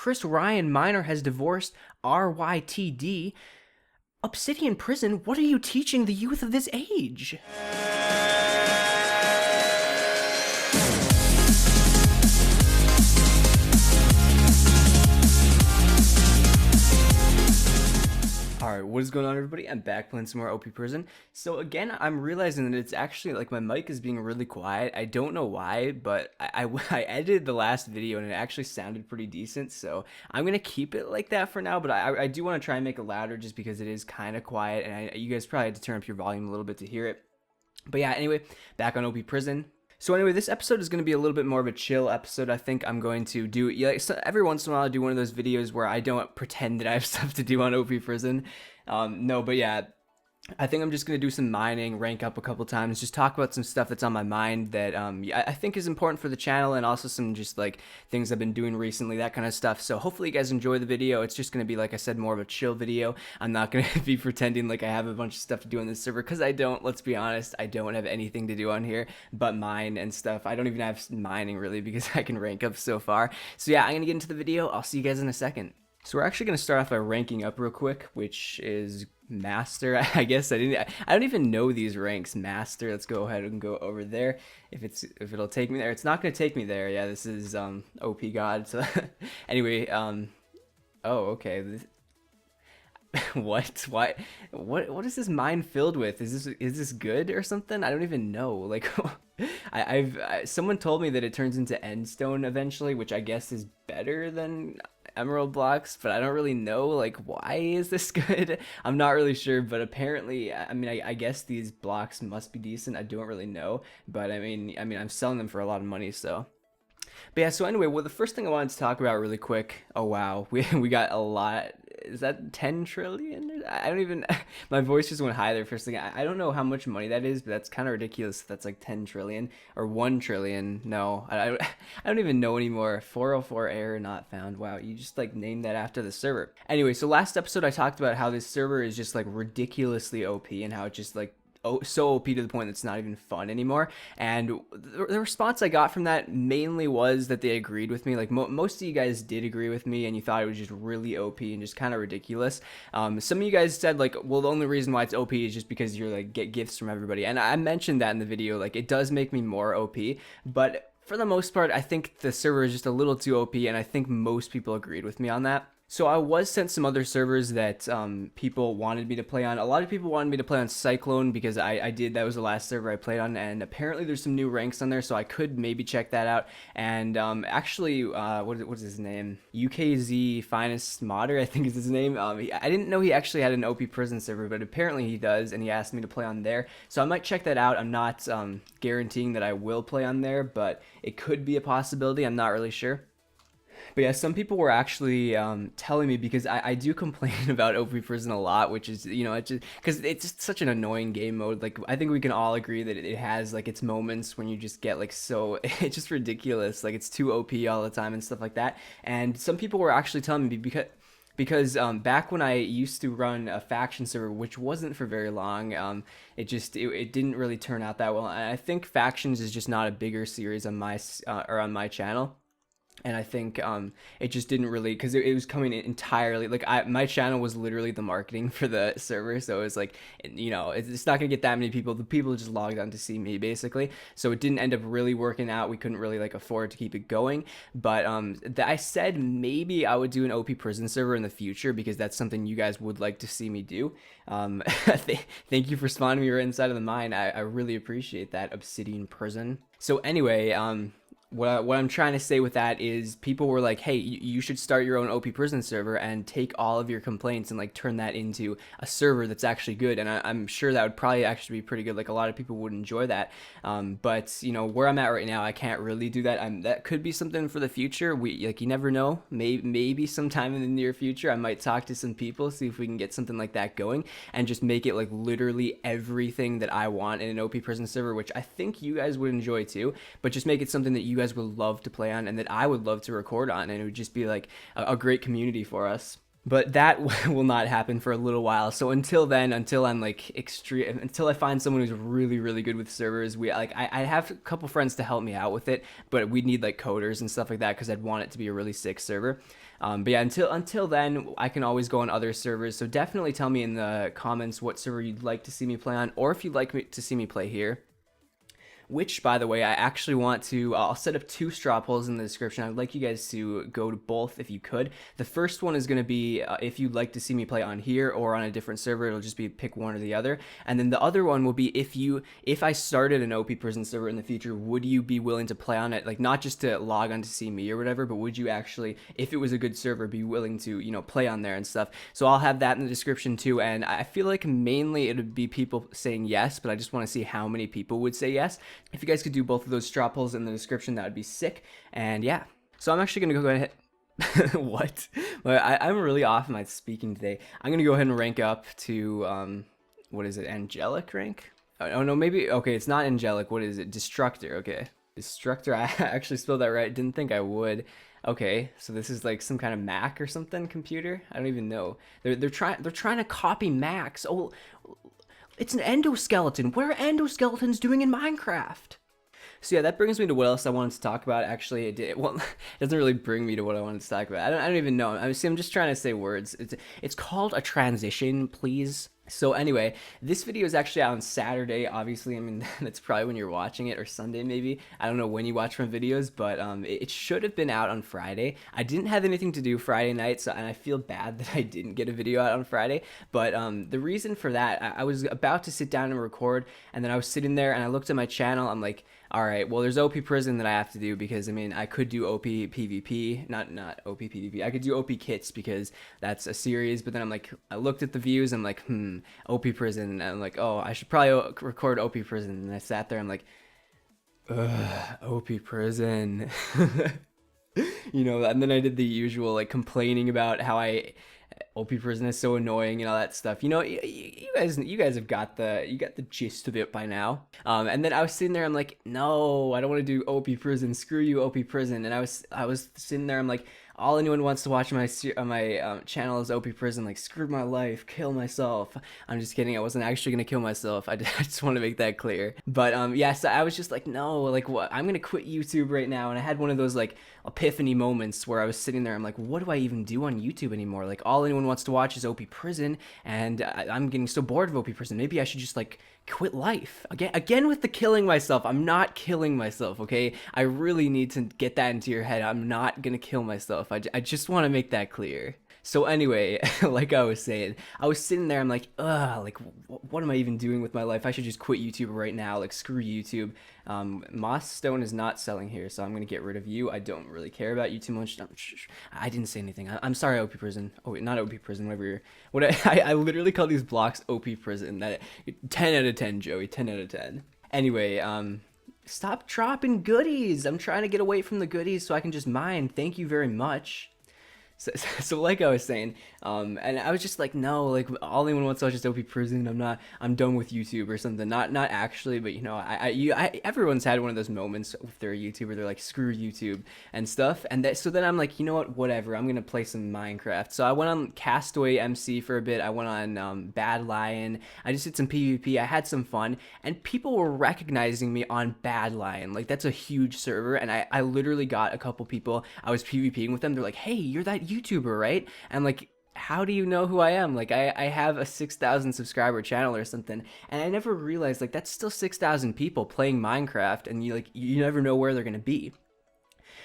Chris Ryan Minor has divorced RYTD. Obsidian Prison, what are you teaching the youth of this age? Alright, what is going on, everybody? I'm back playing some more OP Prison. So again, I'm realizing that it's actually, like, my mic is being really quiet. I don't know why, but I edited the last video and it actually sounded pretty decent, so I'm going to keep it like that for now, but I do want to try and make it louder just because it is kind of quiet, and you guys probably had to turn up your volume a little bit to hear it. But yeah, anyway, back on OP Prison. So anyway, this episode is going to be a little bit more of a chill episode. I think I'm going to do, so every once in a while I do one of those videos where I don't pretend that I have stuff to do on OP Prison. No, but yeah, I think I'm just going to do some mining, rank up a couple times, just talk about some stuff that's on my mind that I think is important for the channel, and also some just like things I've been doing recently, that kind of stuff. So hopefully you guys enjoy the video. It's just going to be, like I said, more of a chill video. I'm not going to be pretending like I have a bunch of stuff to do on this server, because I don't. Let's be honest, I don't have anything to do on here but mine and stuff. I don't even have mining really, because I can rank up so far. So yeah, I'm going to get into the video. I'll see you guys in a second. So we're actually going to start off by ranking up real quick, which is Master. I guess I don't even know these ranks. Master. Let's go ahead and go over there. If it'll take me there. It's not going to take me there. Yeah, this is OP God. So anyway, oh, okay. What? Why? What is this mine filled with? Is this good or something? I don't even know. Like someone told me that it turns into endstone eventually, which I guess is better than emerald blocks, but I don't really know, like, why is this good? I'm not really sure, but apparently, I mean, I guess these blocks must be decent. I don't really know, but I mean I'm selling them for a lot of money, so. But yeah, so anyway, well, the first thing I wanted to talk about really quick, oh wow, we got a lot. Is that 10 trillion? I don't even, my voice just went high there first thing. I don't know how much money that is, but that's kind of ridiculous. That's like 10 trillion or 1 trillion. No, I don't even know anymore. 404 error not found. Wow, you just like named that after the server. Anyway, so last episode I talked about how this server is just like ridiculously OP and how it just like so OP to the point that it's not even fun anymore. And the response I got from that mainly was that they agreed with me. Like most of you guys did agree with me, and you thought it was just really OP and just kind of ridiculous. Some of you guys said like, well, the only reason why it's OP is just because you're like get gifts from everybody, and I mentioned that in the video. Like, it does make me more OP, but for the most part I think the server is just a little too OP, and I think most people agreed with me on that. So I was sent some other servers that people wanted me to play on. A lot of people wanted me to play on Cyclone because I did. That was the last server I played on, and apparently there's some new ranks on there, so I could maybe check that out. And actually, what is his name? UKZ Finest Modder, I think is his name. I didn't know he actually had an OP Prison server, but apparently he does, and he asked me to play on there. So I might check that out. I'm not guaranteeing that I will play on there, but it could be a possibility. I'm not really sure. But yeah, some people were actually telling me, because I do complain about OP Prison a lot, which is, you know, it's just because it's just such an annoying game mode. Like, I think we can all agree that it has like its moments when you just get like so it's just ridiculous, like it's too OP all the time and stuff like that. And some people were actually telling me because back when I used to run a faction server, which wasn't for very long, it didn't really turn out that well. And I think factions is just not a bigger series on my on my channel. And I think it just didn't really, because it was coming in entirely, like my channel was literally the marketing for the server, so it was like, you know, it's not gonna get that many people. The people just logged on to see me basically, so it didn't end up really working out. We couldn't really like afford to keep it going, but I said maybe I would do an OP Prison server in the future, because that's something you guys would like to see me do. Thank you for spawning me right inside of the mine. I really appreciate that, Obsidian Prison. So anyway, what I'm trying to say with that is people were like, hey, you should start your own OP Prison server and take all of your complaints and like turn that into a server that's actually good. And I'm sure that would probably actually be pretty good. Like, a lot of people would enjoy that. But you know, where I'm at right now, I can't really do that. That could be something for the future. You never know. Maybe sometime in the near future, I might talk to some people, see if we can get something like that going, and just make it like literally everything that I want in an OP Prison server, which I think you guys would enjoy too. But just make it something that you guys would love to play on and that I would love to record on, and it would just be like a great community for us. But that will not happen for a little while. So until then, until I'm like until I find someone who's really good with servers, I have a couple friends to help me out with it, but we'd need like coders and stuff like that, because I'd want it to be a really sick server. But yeah, until then, I can always go on other servers. So definitely tell me in the comments what server you'd like to see me play on, or if you'd like me to see me play here. Which, by the way, I actually want to, I'll set up 2 straw polls in the description. I'd like you guys to go to both if you could. The first one is going to be if you'd like to see me play on here or on a different server. It'll just be pick one or the other. And then the other one will be if I started an OP Prison server in the future, would you be willing to play on it? Like, not just to log on to see me or whatever, but would you actually, if it was a good server, be willing to, play on there and stuff? So I'll have that in the description too. And I feel like mainly it would be people saying yes, but I just want to see how many people would say yes. If you guys could do both of those straw polls in the description, that would be sick. And yeah, so I'm actually gonna go ahead. What? Well, I'm really off my speaking today. I'm gonna go ahead and rank up to what is it? Angelic rank? Oh no, maybe okay. It's not angelic. What is it? Destructor. Okay, Destructor. I actually spelled that right. Didn't think I would. Okay, so this is like some kind of Mac or something computer. I don't even know. They're trying to copy Macs. Oh. It's an endoskeleton. What are endoskeletons doing in Minecraft? So yeah, that brings me to what else I wanted to talk about. Actually, it doesn't really bring me to what I wanted to talk about. I don't even know. I'm just trying to say words. It's called a transition, please. So anyway, this video is actually out on Saturday. Obviously, I mean, that's probably when you're watching it, or Sunday maybe. I don't know when you watch my videos, but it should have been out on Friday. I didn't have anything to do Friday night, and I feel bad that I didn't get a video out on Friday. But the reason for that, I was about to sit down and record, and then I was sitting there, and I looked at my channel. I'm like, all right, well, there's OP Prison that I have to do because, I mean, I could do OP PvP, not OP PvP. I could do OP Kits because that's a series, but then I'm like, I looked at the views, I'm like, OP Prison, and I'm like, oh, I should probably record OP Prison, and I sat there, I'm like, ugh, OP Prison. And then I did the usual, like, complaining about how OP Prison is so annoying and all that stuff. You guys have got the gist of it by now. And then I was sitting there, I'm like, no, I don't want to do OP Prison. Screw you, OP Prison. And I was sitting there, I'm like, all anyone wants to watch my channel is OP Prison. Like, screw my life, kill myself. I'm just kidding. I wasn't actually gonna kill myself. I just want to make that clear. But yeah, so I was just like, no, like, what? I'm gonna quit YouTube right now. And I had one of those like epiphany moments where I was sitting there. I'm like, what do I even do on YouTube anymore? Like, all anyone wants to watch is OP Prison, and I'm getting so bored of OP Prison. Maybe I should just like quit life again with the killing myself. I'm not killing myself, okay? I really need to get that into your head. I'm not gonna kill myself. I just want to make that clear. So anyway, like I was saying, I was sitting there, I'm like, ugh, like, what am I even doing with my life? I should just quit YouTube right now, like, screw YouTube. Moss Stone is not selling here, so I'm gonna get rid of you. I don't really care about you too much. I didn't say anything. I'm sorry, OP Prison. Oh wait, not OP Prison, whatever I literally call these blocks OP Prison. That 10 out of 10, Joey, 10 out of 10. Anyway, stop dropping goodies. I'm trying to get away from the goodies so I can just mine. Thank you very much. So like I was saying, and I was just like, no, like, all anyone wants to watch is OP Prison. I'm done with YouTube or something. Not actually, but everyone's had one of those moments with their YouTuber. They're like, screw YouTube and stuff. And so then I'm like, you know what, whatever. I'm gonna play some Minecraft. So I went on Castaway MC for a bit. I went on Bad Lion. I just did some PvP. I had some fun, and people were recognizing me on Bad Lion. Like, that's a huge server, and I literally got a couple people. I was PvPing with them. They're like, hey, you're that YouTuber, right? And like, how do you know who I am? Like, I have a 6,000 subscriber channel or something, and I never realized, like, that's still 6,000 people playing Minecraft, and you never know where they're gonna be.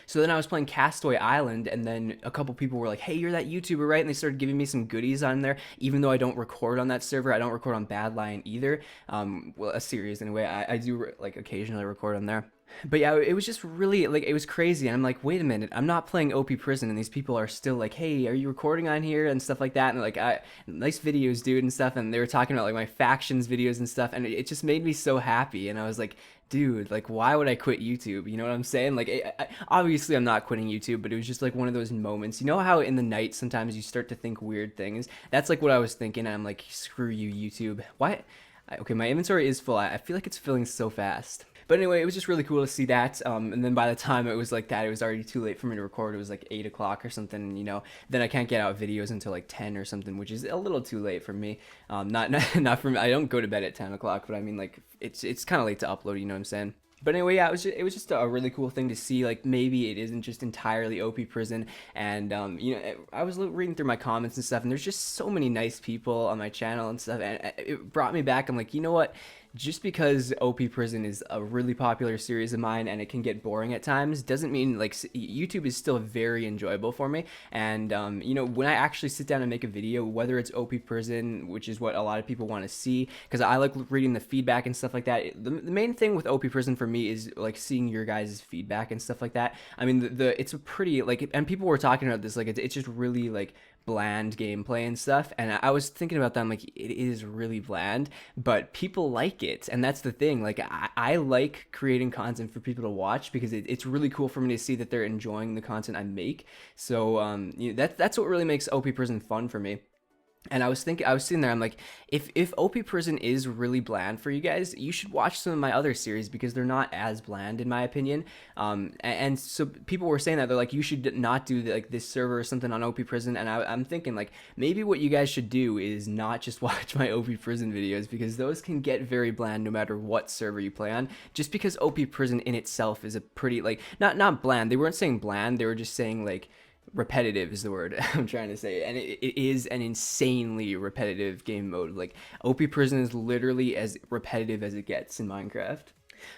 So then I was playing Castaway Island, and then a couple people were like, hey, you're that YouTuber, right? And they started giving me some goodies on there, even though I don't record on that server. I don't record on Bad Lion either. Well, a series anyway. I do like occasionally record on there. But yeah, it was just really, like, it was crazy. And I'm like, wait a minute, I'm not playing OP Prison, and these people are still like, hey, are you recording on here and stuff like that? And like, nice videos, dude, and stuff. And they were talking about like my factions videos and stuff, and it just made me so happy. And I was like, dude, like, why would I quit YouTube? You know what I'm saying? Like, obviously I'm not quitting YouTube, but it was just like one of those moments. You know how in the night sometimes you start to think weird things? That's like what I was thinking. I'm like, screw you, YouTube. Why? Okay, my inventory is full. I feel like it's filling so fast. But anyway, it was just really cool to see that. And then by the time it was like that, it was already too late for me to record. It was like 8 o'clock or something, then I can't get out videos until like 10 or something, which is a little too late for me. Not for me. I don't go to bed at 10 o'clock, but I mean, like, it's kind of late to upload, you know what I'm saying? But anyway, yeah, it was just a really cool thing to see. Like maybe it isn't just entirely OP prison, and I was reading through my comments and stuff, and there's just so many nice people on my channel and stuff, and it brought me back. I'm like, you know what? Just because OP Prison is a really popular series of mine and it can get boring at times doesn't mean like YouTube is still very enjoyable for me. And when I actually sit down and make a video, whether it's OP Prison, which is what a lot of people want to see, because I like reading the feedback and stuff like that. The main thing with OP Prison for me is like seeing your guys' feedback and stuff like that. I mean, it's a pretty like, and people were talking about this, like it's just really like bland gameplay and stuff, and I was thinking about that. I'm like, it is really bland, but people like it, and that's the thing. Like I like creating content for people to watch because it's really cool for me to see that they're enjoying the content I make. So that's what really makes OP Prison fun for me. And I was sitting there, I'm like, if OP Prison is really bland for you guys, you should watch some of my other series because they're not as bland in my opinion. And so people were saying that they're like, you should not do like this server or something on OP Prison. And I'm thinking like, maybe what you guys should do is not just watch my OP Prison videos because those can get very bland no matter what server you play on. Just because OP Prison in itself is a pretty like, not bland. They weren't saying bland. They were just saying like, repetitive is the word I'm trying to say, and it is an insanely repetitive game mode. Like OP Prison is literally as repetitive as it gets in Minecraft.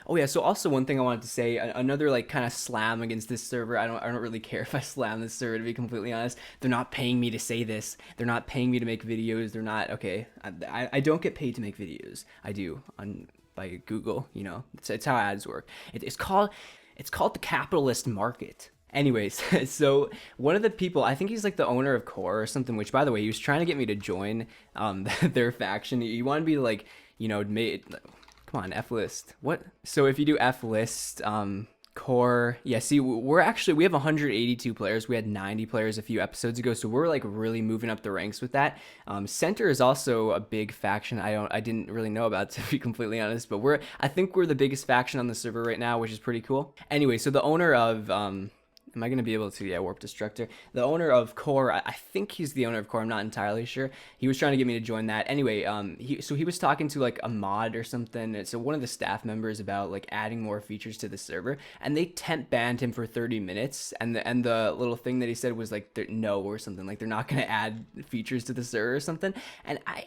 Oh yeah, so also one thing I wanted to say, another like kind of slam against this server. I don't really care if I slam this server, to be completely honest. They're not paying me to say this. They're not paying me to make videos. They're not okay. I don't get paid to make videos. I do by Google. It's how ads work. It's called the capitalist market. Anyways, so one of the people, I think he's like the owner of Core or something, which by the way, he was trying to get me to join their faction. You want to be like, come on, F list. What? So if you do F list, Core, yeah, see, we have 182 players. We had 90 players a few episodes ago, so we're like really moving up the ranks with that. Center is also a big faction. I didn't really know about, to be completely honest, but I think we're the biggest faction on the server right now, which is pretty cool. Anyway, so the owner of am I going to be able to? Yeah, Warp Destructor. The owner of Core, I think he's the owner of Core. I'm not entirely sure. He was trying to get me to join that. Anyway, he was talking to like a mod or something. So one of the staff members about like adding more features to the server, and they temp banned him for 30 minutes. And the little thing that he said was like no or something, like they're not going to add features to the server or something. And I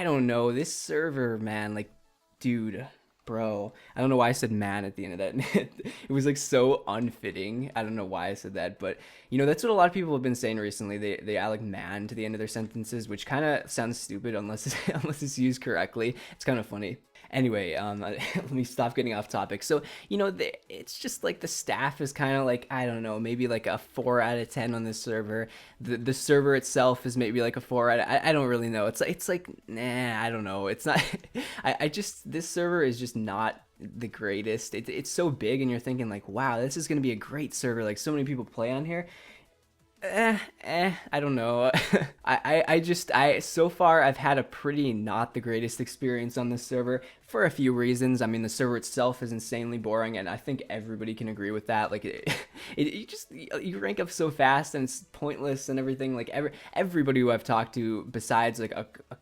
don't know, this server, man, like, dude. Bro, I don't know why I said man at the end of that. It was like so unfitting. I don't know why I said that, but that's what a lot of people have been saying recently. They add like man to the end of their sentences, which kind of sounds stupid unless it's used correctly. It's kind of funny. Anyway, let me stop getting off topic. So, it's just like the staff is kind of like, I don't know, maybe like a 4 out of 10 on this server. The server itself is maybe like a 4 out of, I don't really know. It's like, nah, I don't know. It's not, this server is just not the greatest. It's so big and you're thinking like, wow, this is going to be a great server. Like so many people play on here. I don't know. So far I've had a pretty not the greatest experience on this server for a few reasons. I mean, the server itself is insanely boring, and I think everybody can agree with that. Like, you rank up so fast, and it's pointless and everything. Like, everybody who I've talked to, besides like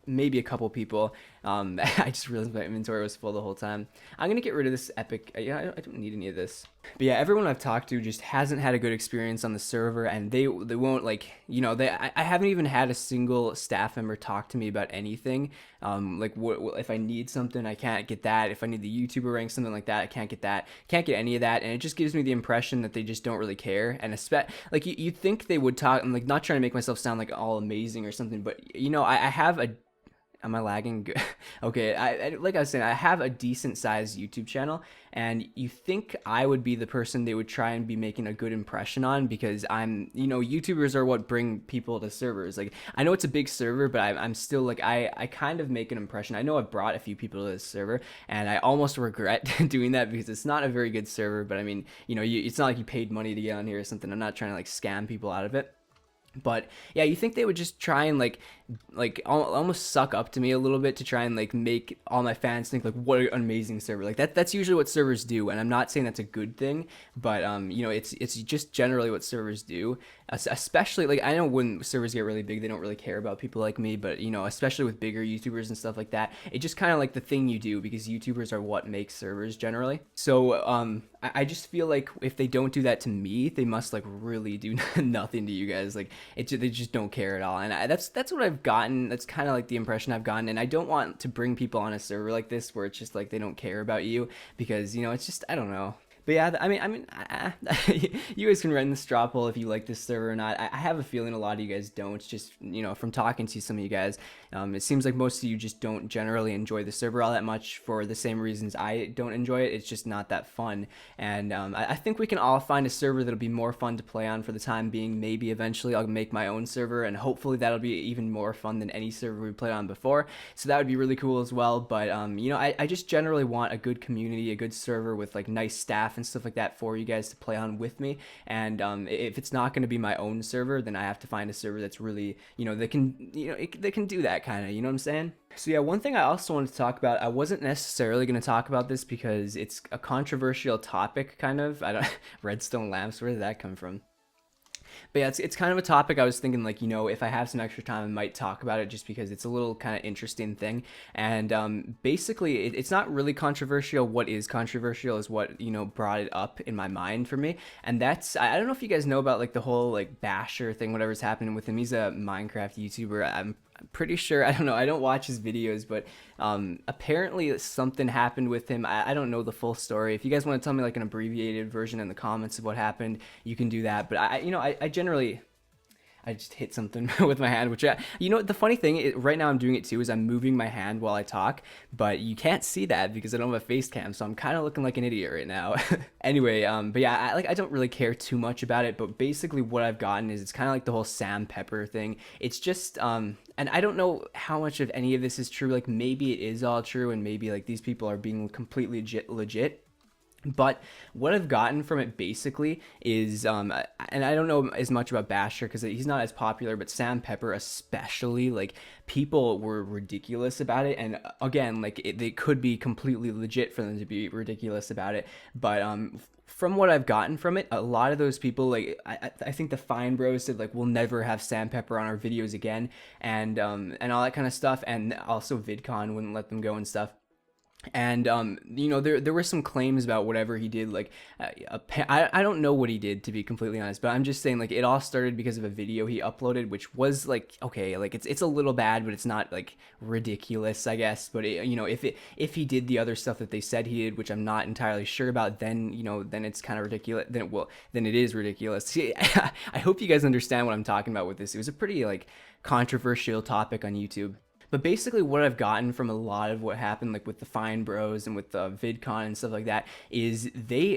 maybe a couple people, I just realized my inventory was full the whole time. I'm gonna get rid of this epic. I don't need any of this. But yeah, everyone I've talked to just hasn't had a good experience on the server, and they won't like, I haven't even had a single staff member talk to me about anything. Like what if I need something, I can't get that. If I need the YouTuber rank, something like that, I can't get that. Can't get any of that, and it just gives me the impression that they just don't really care. And like you'd think they would talk. I'm like not trying to make myself sound like all amazing or something, but I have a. Am I lagging? Okay, like I was saying, I have a decent sized YouTube channel, and you think I would be the person they would try and be making a good impression on, because I'm, YouTubers are what bring people to servers. Like, I know it's a big server, but I'm still like, I kind of make an impression. I know I've brought a few people to this server, and I almost regret doing that because it's not a very good server, but I mean, it's not like you paid money to get on here or something. I'm not trying to like scam people out of it. But yeah, you think they would just try and almost suck up to me a little bit to try and like make all my fans think like what an amazing server. Like that's usually what servers do, and I'm not saying that's a good thing, but it's just generally what servers do. Especially like I know when servers get really big, they don't really care about people like me, but especially with bigger YouTubers and stuff like that, it just kind of like the thing you do because YouTubers are what makes servers generally. So I just feel like if they don't do that to me, they must like really do nothing to you guys. Like they just don't care at all, and that's what I've gotten. That's kind of like the impression I've gotten, and I don't want to bring people on a server like this where it's just like they don't care about you because it's just I don't know. But yeah, you guys can run the straw poll if you like this server or not. I have a feeling a lot of you guys don't. Just from talking to some of you guys, it seems like most of you just don't generally enjoy the server all that much for the same reasons I don't enjoy it. It's just not that fun, and I think we can all find a server that'll be more fun to play on for the time being. Maybe eventually I'll make my own server, and hopefully that'll be even more fun than any server we played on before. So that would be really cool as well. But I just generally want a good community, a good server with like nice staff and stuff like that for you guys to play on with me. And if it's not going to be my own server, then I have to find a server that's really that can that can do that kind of, you know what I'm saying? So yeah, one thing I also wanted to talk about, I wasn't necessarily going to talk about this because it's a controversial topic kind of. I don't redstone lamps, where did that come from? But yeah, it's kind of a topic I was thinking like, if I have some extra time, I might talk about it just because it's a little kind of interesting thing. And basically, it's not really controversial. What is controversial is what, brought it up in my mind for me. And that's, I don't know if you guys know about like the whole like Basher thing, whatever's happening with him. He's a Minecraft YouTuber. I'm pretty sure, I don't know, I don't watch his videos, but apparently something happened with him. I don't know the full story. If you guys want to tell me like an abbreviated version in the comments of what happened, you can do that. But I generally, I just hit something with my hand, which the funny thing is, right now I'm doing it too, is I'm moving my hand while I talk, but you can't see that because I don't have a face cam, so I'm kind of looking like an idiot right now. Anyway, but yeah, I don't really care too much about it, but basically what I've gotten is it's kind of like the whole Sam Pepper thing. It's just, and I don't know how much of any of this is true. Like maybe it is all true, and maybe like these people are being completely legit. But what I've gotten from it basically is, and I don't know as much about Basher because he's not as popular, but Sam Pepper especially, like people were ridiculous about it. And again, like they could be completely legit for them to be ridiculous about it. But from what I've gotten from it, a lot of those people, like I think the Fine Bros said like we'll never have Sam Pepper on our videos again, and all that kind of stuff, and also VidCon wouldn't let them go and stuff. And there were some claims about whatever he did, like I don't know what he did, to be completely honest, but I'm just saying like it all started because of a video he uploaded, which was like, okay, like it's a little bad, but it's not like ridiculous, I guess. But if he did the other stuff that they said he did, which I'm not entirely sure about, then then it's kind of ridiculous. Then it is ridiculous. See, I hope you guys understand what I'm talking about with this. It was a pretty like controversial topic on YouTube. But basically what I've gotten from a lot of what happened like with the Fine Bros and with the VidCon and stuff like that is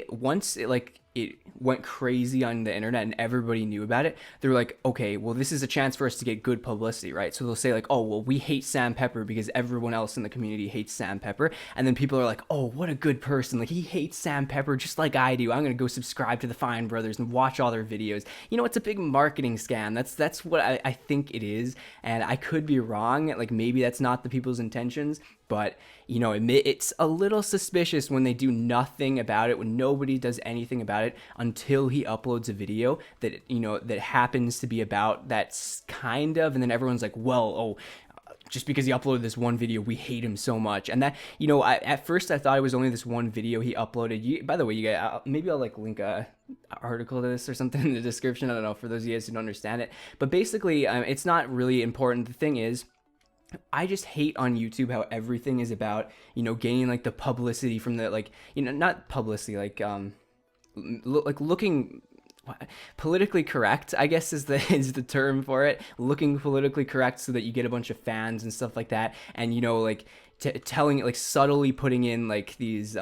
once it went crazy on the internet and everybody knew about it, they were like, okay, well, this is a chance for us to get good publicity, right? So they'll say like, oh, well, we hate Sam Pepper because everyone else in the community hates Sam Pepper. And then people are like, oh, what a good person. Like he hates Sam Pepper just like I do. I'm going to go subscribe to the Fine Brothers and watch all their videos. It's a big marketing scam. That's what I think it is. And I could be wrong. Like maybe that's not the people's intentions. But, it's a little suspicious when they do nothing about it, when nobody does anything about it until he uploads a video that, that happens to be about that kind of, and then everyone's like, well, oh, just because he uploaded this one video, we hate him so much. And that, at first I thought it was only this one video he uploaded. By the way, you guys, maybe I'll like link a article to this or something in the description. I don't know, for those of you guys who don't understand it. But basically, it's not really important. The thing is, I just hate on YouTube how everything is about, gaining like the publicity from the not publicity, like looking politically correct, I guess is the term for it. Looking politically correct so that you get a bunch of fans and stuff like that, and telling like subtly putting in like these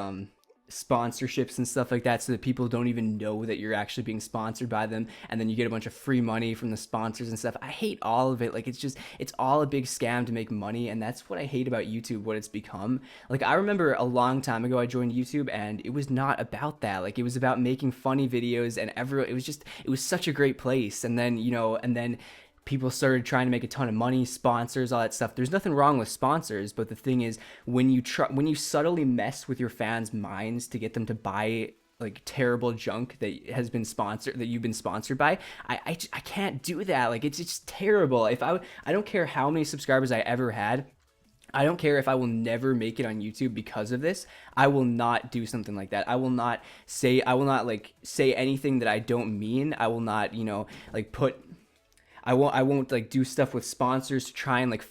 sponsorships and stuff like that, so that people don't even know that you're actually being sponsored by them, and then you get a bunch of free money from the sponsors and stuff. I hate all of it. Like, it's all a big scam to make money, and that's what I hate about YouTube, what it's become. Like, I remember a long time ago I joined YouTube, and it was not about that. Like, it was about making funny videos, and it was such a great place. And then, people started trying to make a ton of money, sponsors, all that stuff. There's nothing wrong with sponsors, but the thing is, when you subtly mess with your fans' minds to get them to buy like terrible junk that has been sponsored, that you've been sponsored by, I can't do that. Like, it's just terrible. I don't care how many subscribers I ever had. I don't care if I will never make it on YouTube because of this. I will not do something like that. I will not say anything that I don't mean. I will not, I won't like do stuff with sponsors to try and like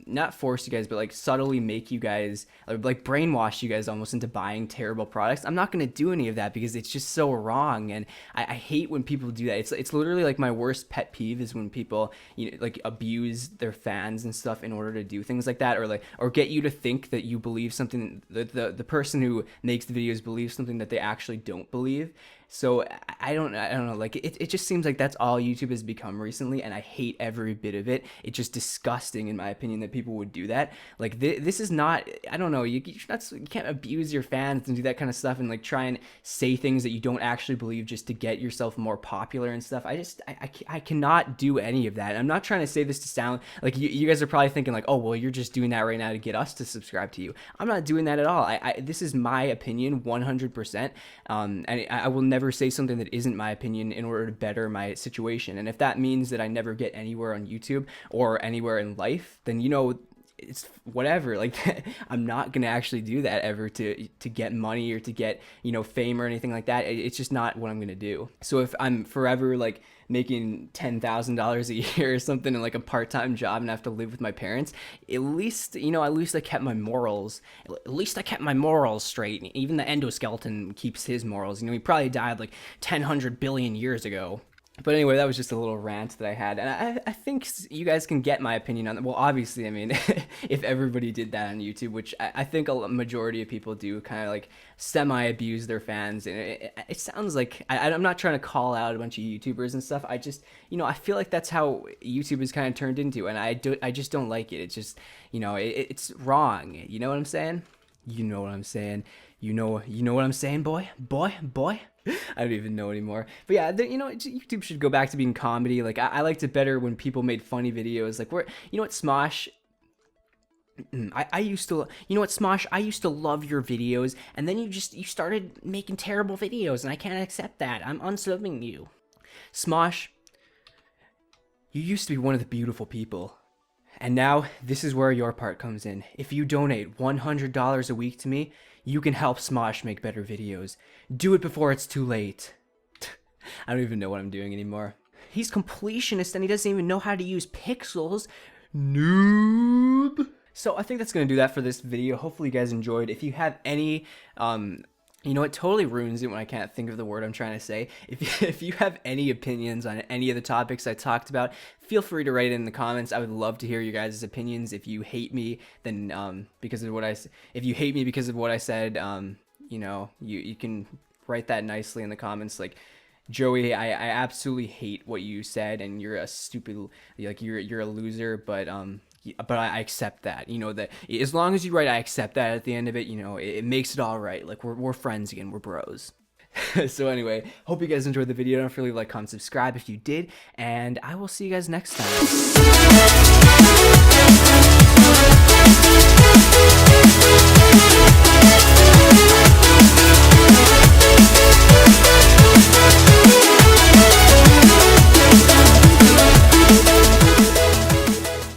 not force you guys, but like subtly make you guys, or like brainwash you guys almost into buying terrible products. I'm not going to do any of that because it's just so wrong. And I hate when people do that. It's literally like my worst pet peeve is when people, like abuse their fans and stuff in order to do things like that, or get you to think that you believe something, that the person who makes the videos believes something that they actually don't believe. So I don't know, like it just seems like that's all YouTube has become recently, and I hate every bit of it. It's just disgusting in my opinion that people would do that. Like this is not, I don't know, you can't abuse your fans and do that kind of stuff and like try and say things that you don't actually believe just to get yourself more popular and stuff. I cannot do any of that. I'm not trying to say this to sound like you guys are probably thinking like, oh well, you're just doing that right now to get us to subscribe to you. I'm not doing that at all. This is my opinion 100%, and I will never say something that isn't my opinion in order to better my situation. And if that means that I never get anywhere on YouTube or anywhere in life, then it's whatever. Like I'm not gonna actually do that ever to get money or to get fame or anything like that. It's just not what I'm gonna do. So if I'm forever like making $10,000 a year or something in like a part-time job and I have to live with my parents, at least I kept my morals. At least I kept my morals straight. Even the endoskeleton keeps his morals. He probably died like 1,000 billion years ago. But anyway, that was just a little rant that I had, and I think you guys can get my opinion on it. Well, obviously, I mean, if everybody did that on YouTube, which I think a majority of people do, kind of like semi-abuse their fans, and it sounds like, I'm not trying to call out a bunch of YouTubers and stuff, I just, I feel like that's how YouTube is kind of turned into, and I just don't like it. It's just, it's wrong, you know what I'm saying? You know what I'm saying? You know what I'm saying, boy? I don't even know anymore. But yeah, YouTube should go back to being comedy. Like I liked it better when people made funny videos. Like Smosh. I used to, Smosh, I used to love your videos, and then you started making terrible videos, and I can't accept that. I'm unsubbing you. Smosh, you used to be one of the beautiful people. And now, this is where your part comes in. If you donate $100 a week to me, you can help Smosh make better videos. Do it before it's too late. I don't even know what I'm doing anymore. He's completionist and he doesn't even know how to use pixels. Noob. So I think that's going to do that for this video. Hopefully you guys enjoyed. If you have any it totally ruins it when I can't think of the word I'm trying to say. If you have any opinions on any of the topics I talked about, feel free to write it in the comments. I would love to hear your guys' opinions. If you hate me, then if you hate me because of what I said, you can write that nicely in the comments. Like, Joey, I absolutely hate what you said, and you're a stupid, like you're a loser. But I accept that. That as long as you write, I accept that at the end of it. It makes it all right. Like we're friends again. We're bros. So anyway, hope you guys enjoyed the video. Don't forget to like, comment, subscribe if you did, and I will see you guys next time.